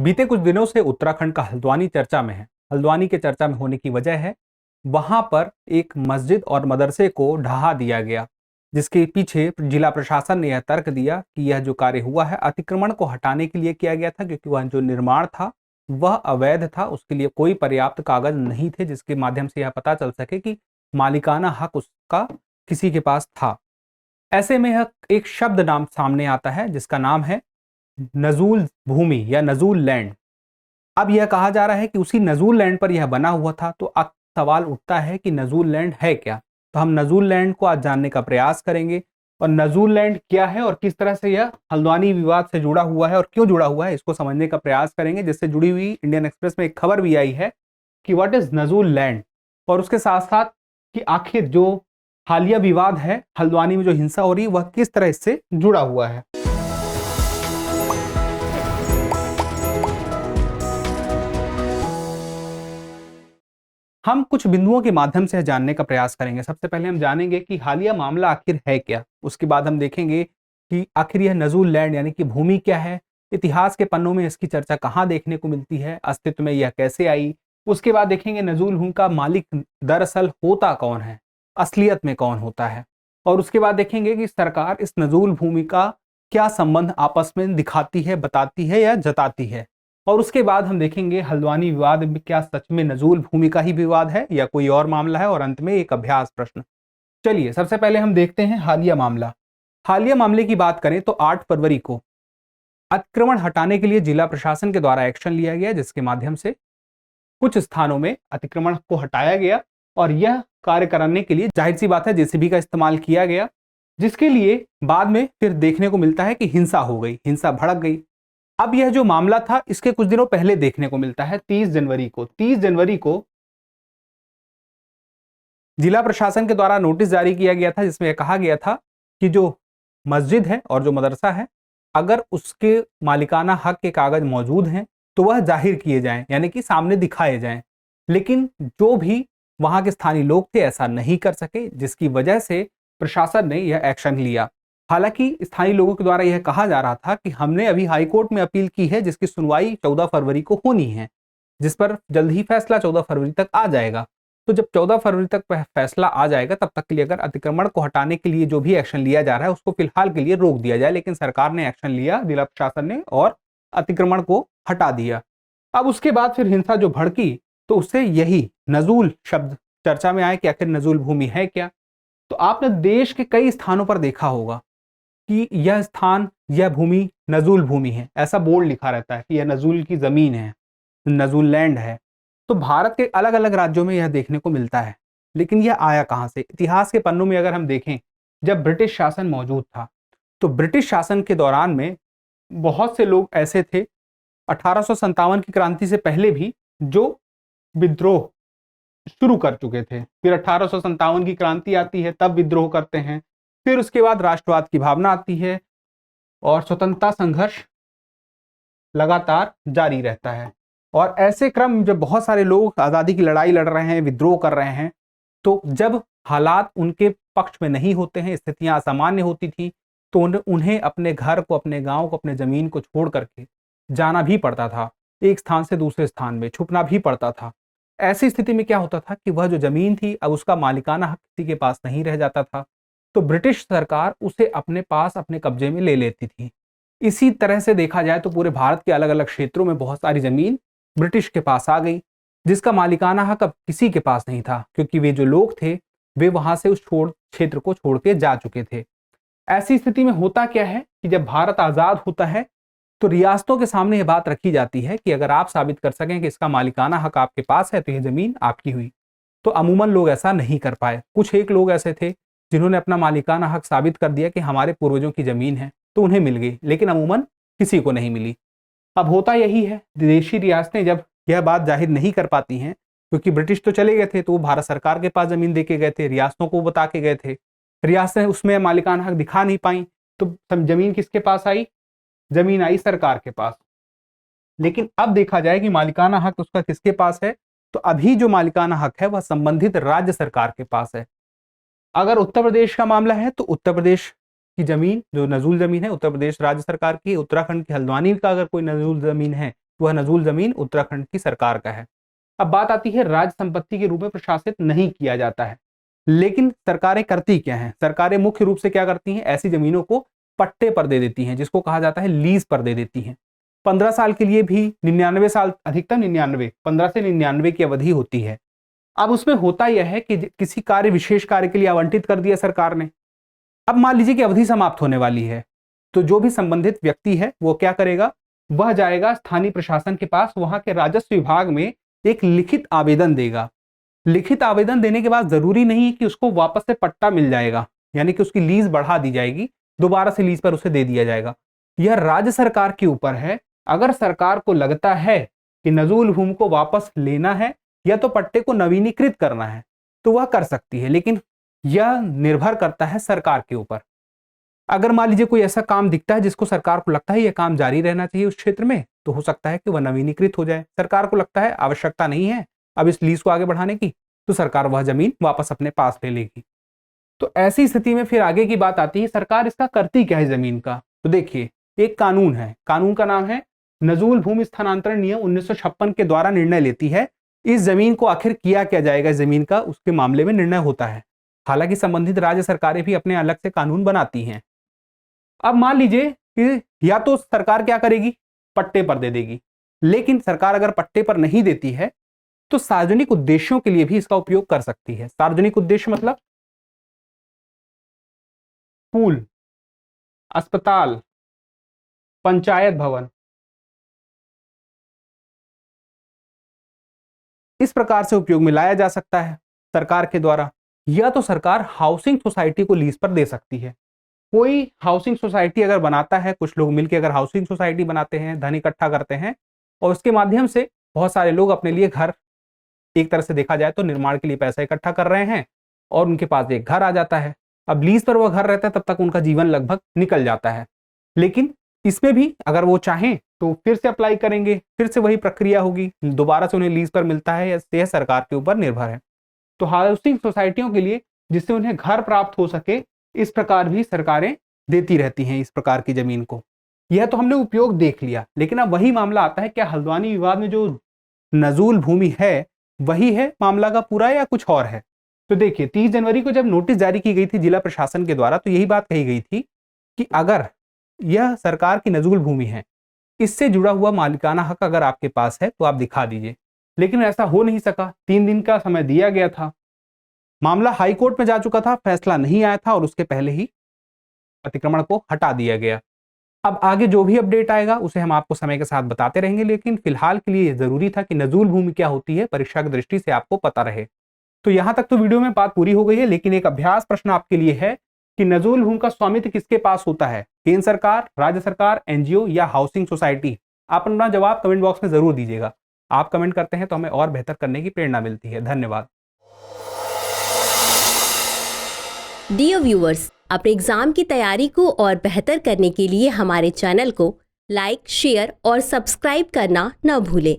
बीते कुछ दिनों से उत्तराखंड का हल्द्वानी चर्चा में है। हल्द्वानी के चर्चा में होने की वजह है वहां पर एक मस्जिद और मदरसे को ढहा दिया गया, जिसके पीछे जिला प्रशासन ने यह तर्क दिया कि यह जो कार्य हुआ है अतिक्रमण को हटाने के लिए किया गया था, क्योंकि वह जो निर्माण था वह अवैध था। उसके लिए कोई पर्याप्त कागज नहीं थे जिसके माध्यम से यह पता चल सके कि मालिकाना हक उसका किसी के पास था। ऐसे में यह एक शब्द नाम सामने आता है जिसका नाम है नजूल भूमि या नजूल लैंड। अब यह कहा जा रहा है कि उसी नजूल लैंड पर यह बना हुआ था, तो अब सवाल उठता है कि नजूल लैंड है क्या। तो हम नजूल लैंड को आज जानने का प्रयास करेंगे और नजूल लैंड क्या है और किस तरह से यह हल्द्वानी विवाद से जुड़ा हुआ है और क्यों जुड़ा हुआ है इसको समझने का प्रयास करेंगे। जिससे जुड़ी हुई इंडियन एक्सप्रेस में एक खबर भी आई है कि व्हाट इज नजूल लैंड, और उसके साथ साथ कि आखिर जो हालिया विवाद है हल्द्वानी में जो हिंसा हो रही है वह किस तरह इससे जुड़ा हुआ है। हम कुछ बिंदुओं के माध्यम से जानने का प्रयास करेंगे। सबसे पहले हम जानेंगे कि हालिया मामला आखिर है क्या। उसके बाद हम देखेंगे कि आखिर यह नजूल लैंड यानी कि भूमि क्या है, इतिहास के पन्नों में इसकी चर्चा कहाँ देखने को मिलती है, अस्तित्व में यह कैसे आई। उसके बाद देखेंगे नजूल भूमि का मालिक दरअसल होता कौन है, असलियत में कौन होता है। और उसके बाद देखेंगे कि सरकार इस नजूल भूमि का क्या संबंध आपस में दिखाती है, बताती है या जताती है। और उसके बाद हम देखेंगे हल्द्वानी विवाद में क्या सच में नजूल भूमि का ही विवाद है या कोई और मामला है, और अंत में एक अभ्यास प्रश्न। चलिए सबसे पहले हम देखते हैं हालिया मामला। हालिया मामले की बात करें तो 8 फरवरी को अतिक्रमण हटाने के लिए जिला प्रशासन के द्वारा एक्शन लिया गया, जिसके माध्यम से कुछ स्थानों में अतिक्रमण को हटाया गया और यह कार्य कराने के लिए जाहिर सी बात है जेसीबी का इस्तेमाल किया गया, जिसके लिए बाद में फिर देखने को मिलता है कि हिंसा हो गई, हिंसा भड़क गई। अब यह जो मामला था इसके कुछ दिनों पहले देखने को मिलता है 30 जनवरी को जिला प्रशासन के द्वारा नोटिस जारी किया गया था, जिसमें कहा गया था कि जो मस्जिद है और जो मदरसा है अगर उसके मालिकाना हक के कागज मौजूद हैं तो वह जाहिर किए जाएं, यानी कि सामने दिखाए जाएं। लेकिन जो भी वहां के स्थानीय लोग थे ऐसा नहीं कर सके, जिसकी वजह से प्रशासन ने यह एक्शन लिया। हालांकि स्थानीय लोगों के द्वारा यह कहा जा रहा था कि हमने अभी हाईकोर्ट में अपील की है जिसकी सुनवाई 14 फरवरी को होनी है, जिस पर जल्द ही फैसला 14 फरवरी तक आ जाएगा। तो जब 14 फरवरी तक फैसला आ जाएगा तब तक के लिए अगर अतिक्रमण को हटाने के लिए जो भी एक्शन लिया जा रहा है उसको फिलहाल के लिए रोक दिया जाए। लेकिन सरकार ने एक्शन लिया, जिला प्रशासन ने, और अतिक्रमण को हटा दिया। अब उसके बाद फिर हिंसा जो भड़की तो उससे यही नजूल शब्द चर्चा में आए कि आखिर नजूल भूमि है क्या। तो आपने देश के कई स्थानों पर देखा होगा कि यह स्थान, यह भूमि नजूल भूमि है, ऐसा बोर्ड लिखा रहता है कि यह नजूल की जमीन है, नजूल लैंड है। तो भारत के अलग अलग राज्यों में यह देखने को मिलता है। लेकिन यह आया कहां से? इतिहास के पन्नों में अगर हम देखें, जब ब्रिटिश शासन मौजूद था तो ब्रिटिश शासन के दौरान में बहुत से लोग ऐसे थे 1857 की क्रांति से पहले भी जो विद्रोह शुरू कर चुके थे। फिर 1857 की क्रांति आती है, तब विद्रोह करते हैं। फिर उसके बाद राष्ट्रवाद की भावना आती है और स्वतंत्रता संघर्ष लगातार जारी रहता है। और ऐसे क्रम जब बहुत सारे लोग आज़ादी की लड़ाई लड़ रहे हैं, विद्रोह कर रहे हैं, तो जब हालात उनके पक्ष में नहीं होते हैं, स्थितियां असामान्य होती थी, तो उन्हें अपने घर को, अपने गांव को, अपने जमीन को छोड़ करके जाना भी पड़ता था, एक स्थान से दूसरे स्थान में छुपना भी पड़ता था। ऐसी स्थिति में क्या होता था कि वह जो जमीन थी अब उसका मालिकाना हक किसी के पास नहीं रह जाता था, तो ब्रिटिश सरकार उसे अपने पास, अपने कब्जे में ले लेती थी। इसी तरह से देखा जाए तो पूरे भारत के अलग अलग क्षेत्रों में बहुत सारी जमीन ब्रिटिश के पास आ गई, जिसका मालिकाना हक अब किसी के पास नहीं था, क्योंकि वे जो लोग थे वे वहां से उस क्षेत्र को छोड़ के जा चुके थे। ऐसी स्थिति में होता क्या है कि जब भारत आजाद होता है तो रियासतों के सामने यह बात रखी जाती है कि अगर आप साबित कर सकें कि इसका मालिकाना हक आपके पास है तो यह जमीन आपकी हुई। तो अमूमन लोग ऐसा नहीं कर पाए। कुछ एक लोग ऐसे थे जिन्होंने अपना मालिकाना हक साबित कर दिया कि हमारे पूर्वजों की जमीन है, तो उन्हें मिल गई, लेकिन अमूमन किसी को नहीं मिली। अब होता यही है, विदेशी रियासतें जब यह बात जाहिर नहीं कर पाती हैं, क्योंकि ब्रिटिश तो चले गए थे तो वो भारत सरकार के पास जमीन देके गए थे, रियासतों को बता के गए थे, रियासतें उसमें मालिकाना हक दिखा नहीं पाई, तो जमीन किसके पास आई? जमीन आई सरकार के पास। लेकिन अब देखा जाए कि मालिकाना हक उसका किसके पास है, तो अभी जो मालिकाना हक है वह संबंधित राज्य सरकार के पास है। अगर उत्तर प्रदेश का मामला है तो उत्तर प्रदेश की जमीन, जो नजूल जमीन है, उत्तर प्रदेश राज्य सरकार की। उत्तराखंड की हल्द्वानी का अगर कोई नजूल जमीन है वह नजूल जमीन उत्तराखंड की सरकार का है। अब बात आती है राज्य संपत्ति के रूप में प्रशासित नहीं किया जाता है, लेकिन सरकारें करती क्या हैं? सरकारें मुख्य रूप से क्या करती हैं? ऐसी जमीनों को पट्टे पर दे देती हैं, जिसको कहा जाता है लीज पर दे देती हैं। 15 साल के लिए भी 99 साल, अधिकतम 99, 15 से 99 की अवधि होती है। अब उसमें होता यह है कि किसी कार्य, विशेष कार्य के लिए आवंटित कर दिया सरकार ने। अब मान लीजिए कि अवधि समाप्त होने वाली है, तो जो भी संबंधित व्यक्ति है वो क्या करेगा? वह जाएगा स्थानीय प्रशासन के पास, वहां के राजस्व विभाग में एक लिखित आवेदन देगा। लिखित आवेदन देने के बाद जरूरी नहीं है कि उसको वापस से पट्टा मिल जाएगा, यानी कि उसकी लीज बढ़ा दी जाएगी, दोबारा से लीज पर उसे दे दिया जाएगा। यह राज्य सरकार के ऊपर है। अगर सरकार को लगता है कि नजूल भूमि को वापस लेना है या तो पट्टे को नवीनीकृत करना है, तो वह कर सकती है, लेकिन यह निर्भर करता है सरकार के ऊपर। अगर मान लीजिए कोई ऐसा काम दिखता है जिसको सरकार को लगता है यह काम जारी रहना चाहिए उस क्षेत्र में, तो हो सकता है कि वह नवीनीकृत हो जाए। सरकार को लगता है आवश्यकता नहीं है अब इस लीज को आगे बढ़ाने की, तो सरकार वह जमीन वापस अपने पास ले लेगी। तो ऐसी स्थिति में फिर आगे की बात आती है, सरकार इसका करती क्या है जमीन का? तो देखिए, एक कानून है, कानून का नाम है नजूल भूमि स्थानांतरण नियम 1956 के द्वारा निर्णय लेती है इस जमीन को आखिर किया क्या जाएगा, इस जमीन का उसके मामले में निर्णय होता है। हालांकि संबंधित राज्य सरकारें भी अपने अलग से कानून बनाती हैं। अब मान लीजिए कि या तो सरकार क्या करेगी, पट्टे पर दे देगी, लेकिन सरकार अगर पट्टे पर नहीं देती है तो सार्वजनिक उद्देश्यों के लिए भी इसका उपयोग कर सकती है। सार्वजनिक उद्देश्य मतलब स्कूल, अस्पताल, पंचायत भवन, इस प्रकार से उपयोग में लाया जा सकता है सरकार के द्वारा। या तो सरकार हाउसिंग सोसाइटी को लीज पर दे सकती है। कोई हाउसिंग सोसाइटी अगर बनाता है, कुछ लोग मिलकर अगर हाउसिंग सोसाइटी बनाते हैं, धन इकट्ठा करते हैं और उसके माध्यम से बहुत सारे लोग अपने लिए घर, एक तरह से देखा जाए तो निर्माण के लिए पैसा इकट्ठा कर रहे हैं और उनके पास एक घर आ जाता है। अब लीज पर वो घर रहता है, तब तक उनका जीवन लगभग निकल जाता है। लेकिन इसमें भी अगर वो चाहें तो फिर से अप्लाई करेंगे, फिर से वही प्रक्रिया होगी, दोबारा से उन्हें लीज पर मिलता है, यह सरकार के ऊपर निर्भर है। तो हाउसिंग सोसाइटियों के लिए, जिससे उन्हें घर प्राप्त हो सके, इस प्रकार भी सरकारें देती रहती हैं इस प्रकार की जमीन को। यह तो हमने उपयोग देख लिया, लेकिन अब वही मामला आता है, क्या हल्द्वानी विवाद में जो नजूल भूमि है वही है मामला का पूरा या कुछ और है? तो देखिए, 30 जनवरी को जब नोटिस जारी की गई थी जिला प्रशासन के द्वारा, तो यही बात कही गई थी कि अगर यह सरकार की नजूल भूमि है, इससे जुड़ा हुआ मालिकाना हक अगर आपके पास है तो आप दिखा दीजिए। लेकिन ऐसा हो नहीं सका, 3 दिन का समय दिया गया था, मामला हाई कोर्ट में जा चुका था, फैसला नहीं आया था और उसके पहले ही अतिक्रमण को हटा दिया गया। अब आगे जो भी अपडेट आएगा उसे हम आपको समय के साथ बताते रहेंगे, लेकिन फिलहाल के लिए जरूरी था कि नजूल भूमि क्या होती है परीक्षा की दृष्टि से आपको पता रहे। तो यहां तक तो वीडियो में बात पूरी हो गई है, लेकिन एक अभ्यास प्रश्न आपके लिए है कि नजूल भूमि का स्वामित्व किसके पास होता है? केंद्र सरकार, राज्य सरकार, एनजीओ या हाउसिंग सोसाइटी? आप अपना जवाब कमेंट बॉक्स में जरूर दीजिएगा। आप कमेंट करते हैं तो हमें और बेहतर करने की प्रेरणा मिलती है। धन्यवाद। डियर व्यूअर्स, अपने एग्जाम की तैयारी को और बेहतर करने के लिए हमारे चैनल को लाइक, शेयर और सब्सक्राइब करना न भूलें।